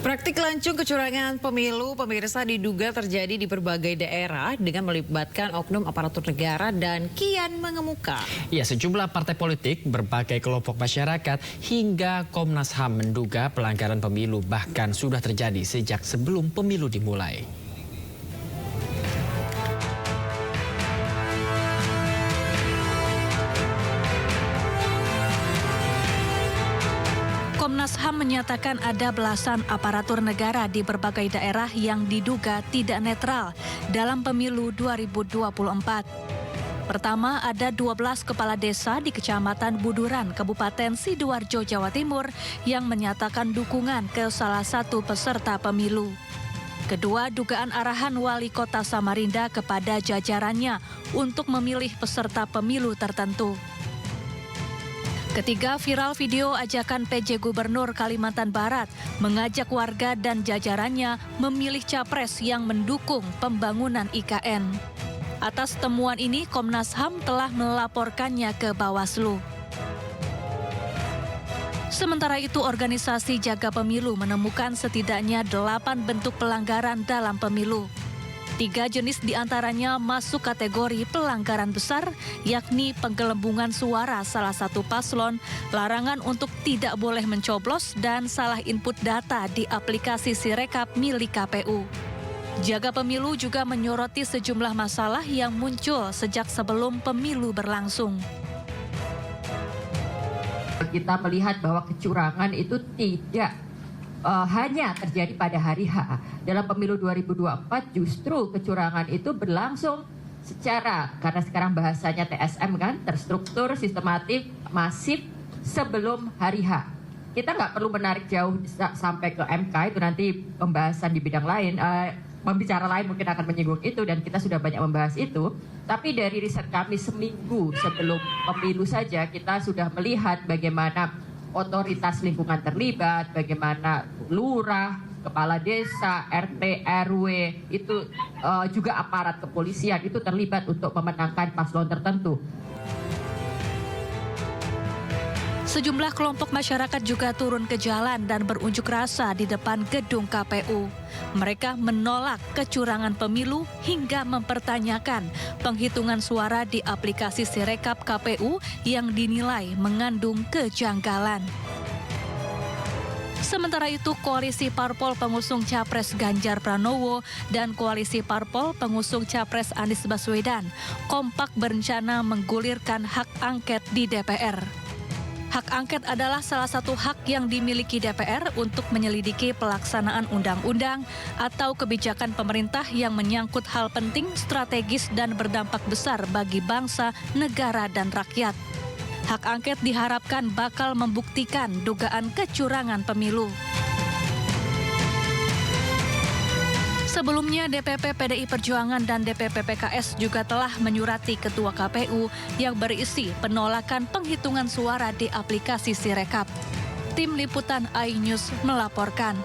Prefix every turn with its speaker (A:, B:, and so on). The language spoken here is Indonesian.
A: Praktik lancung kecurangan pemilu pemirsa diduga terjadi di berbagai daerah dengan melibatkan oknum aparatur negara dan kian mengemuka.
B: Ya, sejumlah partai politik, berbagai kelompok masyarakat hingga Komnas HAM menduga pelanggaran pemilu bahkan sudah terjadi sejak sebelum pemilu dimulai.
C: Komnas HAM menyatakan ada belasan aparatur negara di berbagai daerah yang diduga tidak netral dalam pemilu 2024. Pertama, ada 12 kepala desa di Kecamatan Buduran, Kabupaten Sidoarjo, Jawa Timur yang menyatakan dukungan ke salah satu peserta pemilu. Kedua, dugaan arahan Wali Kota Samarinda kepada jajarannya untuk memilih peserta pemilu tertentu. Ketiga, viral video ajakan PJ Gubernur Kalimantan Barat mengajak warga dan jajarannya memilih capres yang mendukung pembangunan IKN. Atas temuan ini, Komnas HAM telah melaporkannya ke Bawaslu. Sementara itu, organisasi Jaga Pemilu menemukan setidaknya 8 bentuk pelanggaran dalam pemilu. 3 jenis diantaranya masuk kategori pelanggaran besar, yakni penggelembungan suara salah satu paslon, larangan untuk tidak boleh mencoblos, dan salah input data di aplikasi Sirekap milik KPU. Jaga Pemilu juga menyoroti sejumlah masalah yang muncul sejak sebelum pemilu berlangsung.
D: Kita melihat bahwa kecurangan itu tidak hanya terjadi pada hari H. Dalam pemilu 2024 justru kecurangan itu berlangsung secara, karena sekarang bahasanya TSM kan, terstruktur, sistematik, masif sebelum hari H. Kita nggak perlu menarik jauh sampai ke MK, itu nanti pembahasan di bidang lain, pembicara lain mungkin akan menyinggung itu dan kita sudah banyak membahas itu. Tapi dari riset kami seminggu sebelum pemilu saja kita sudah melihat bagaimana otoritas lingkungan terlibat, bagaimana lurah, kepala desa, RT, RW, itu juga aparat kepolisian itu terlibat untuk memenangkan paslon tertentu.
C: Sejumlah kelompok masyarakat juga turun ke jalan dan berunjuk rasa di depan gedung KPU. Mereka menolak kecurangan pemilu hingga mempertanyakan penghitungan suara di aplikasi Sirekap KPU yang dinilai mengandung kejanggalan. Sementara itu, Koalisi Parpol pengusung Capres Ganjar Pranowo dan Koalisi Parpol pengusung Capres Anies Baswedan kompak berencana menggulirkan hak angket di DPR. Hak angket adalah salah satu hak yang dimiliki DPR untuk menyelidiki pelaksanaan undang-undang atau kebijakan pemerintah yang menyangkut hal penting, strategis, dan berdampak besar bagi bangsa, negara, dan rakyat. Hak angket diharapkan bakal membuktikan dugaan kecurangan pemilu. Sebelumnya, DPP PDI Perjuangan dan DPP PKS juga telah menyurati Ketua KPU yang berisi penolakan penghitungan suara di aplikasi Sirekap. Tim Liputan iNews melaporkan.